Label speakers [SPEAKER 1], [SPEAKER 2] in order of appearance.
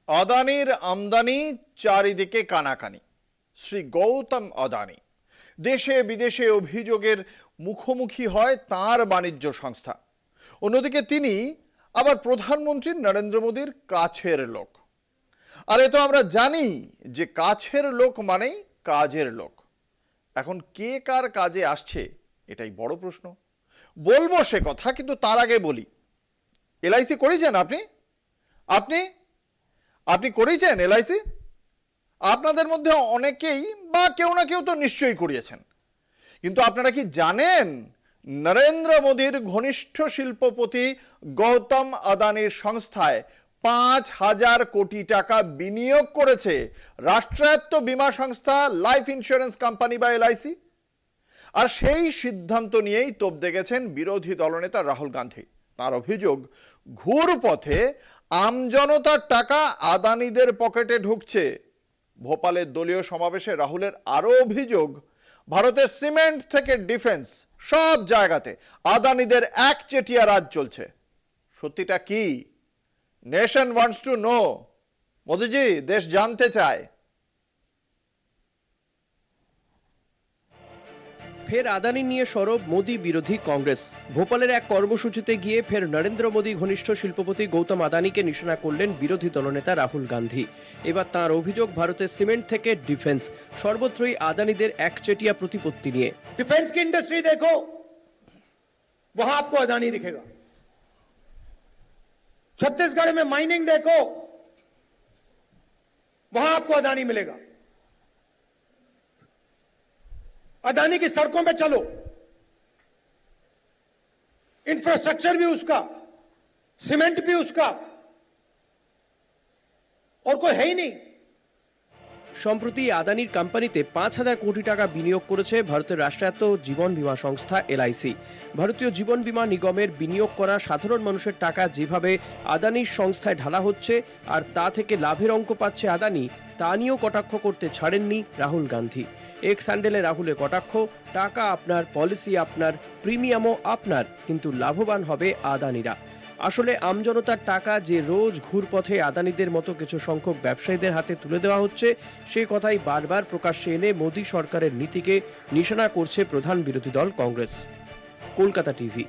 [SPEAKER 1] আদানির আমদানি চারিদিকে কানাকানি। শ্রী গৌতম আদানি দেশে বিদেশে অভিযোগের মুখোমুখি হয় তার বাণিজ্য সংস্থা। অন্যদিকে তিনি আবার প্রধানমন্ত্রী নরেন্দ্র মোদীর কাছের লোক। আর এ তো আমরা জানি যে কাছের লোক মানেই কাজের লোক। এখন কে কার কাজে আসছে এটাই বড় প্রশ্ন। বলবো সে কথা, কিন্তু তার আগে বলি, এলআইসি করেছেন আপনি? আপনি আপনি করেছেন এলআইসি? আপনাদের মধ্যে অনেকেই বা কেউ না কেউ তো নিশ্চয়ই করিয়েছেন। কিন্তু আপনারা কি জানেন নরেন্দ্র মোদীর ঘনিষ্ঠ শিল্পপতি গৌতম আদানির সংস্থায় 5,000 কোটি টাকা বিনিয়োগ করেছে রাষ্ট্রায়ত্ত বীমা সংস্থা লাইফ ইন্স্যুরেন্স কোম্পানি বা এলআইসি? আর সেই সিদ্ধান্ত নিয়েই তোপ দেখেছেন বিরোধী দলনেতা রাহুল গান্ধী। তার অভিযোগ, ঘুরপথে আমজনতার টাকা আদানিদের পকেটে ঢুকছে। ভোপালের দলীয় সমাবেশে রাহুলের আরও অভিযোগ, ভারতের সিমেন্ট থেকে ডিফেন্স সব জায়গাতে আদানিদের একচেটিয়া রাজ চলছে। সত্যিটা কি? Nation wants to know. মোদিজি, দেশ জানতে চায়।
[SPEAKER 2] ফের আদানি নিয়ে সরব মোদী বিরোধী কংগ্রেস। ভোপালের এক কর্মসূচিতে গিয়ে ফের নরেন্দ্র মোদী ঘনিষ্ঠ শিল্পপতি গৌতম আদানিকে নিশানা করলেন বিরোধী দলনেতা রাহুল গান্ধী। এবার তাঁর অভিযোগ, ভারতের সিমেন্ট থেকে ডিফেন্স সর্বত্রই আদানিদের একচেটিয়া প্রতিপত্তি নিয়ে।
[SPEAKER 3] डिफेंस की इंडस्ट्री देखो, वहां आपको अदानी दिखेगा। छत्तीसगढ़ में माइनिंग देखो, वहां आपको अदानी मिलेगा। अदानी की सड़कों पे चलो, इंफ्रास्ट्रक्चर भी उसका, सीमेंट भी उसका, और कोई है ही नहीं।
[SPEAKER 2] সম্প্রতি আদানির কোম্পানিতে 5,000 কোটি টাকা বিনিয়োগ করেছে ভারতের রাষ্ট্রায়ত্ত জীবন বীমা সংস্থা এলআইসি। ভারতীয় জীবন বীমা নিগমের বিনিয়োগ করা সাধারণ মানুষের টাকা যেভাবে আদানির সংস্থায় ঢালা হচ্ছে আর তা থেকে লাভের অঙ্ক পাচ্ছে আদানি, তা নিয়েও কটাক্ষ করতে ছাড়েননি রাহুল গান্ধী। এক্স হ্যান্ডেলে রাহুলের কটাক্ষ, টাকা আপনার, পলিসি আপনার, প্রিমিয়ামও আপনার, কিন্তু লাভবান হবে আদানিরা। আসলে আমজনতার টাকা যে রোজ ঘুরপথে আদানিদের মতো কিছু সংখ্যক ব্যবসায়ীদের হাতে তুলে দেওয়া হচ্ছে, সে কথাই বারবার প্রকাশ্যে এনে মোদী সরকারের নীতিকে নিশানা করছে প্রধান বিরোধী দল কংগ্রেস। কলকাতা টিভি।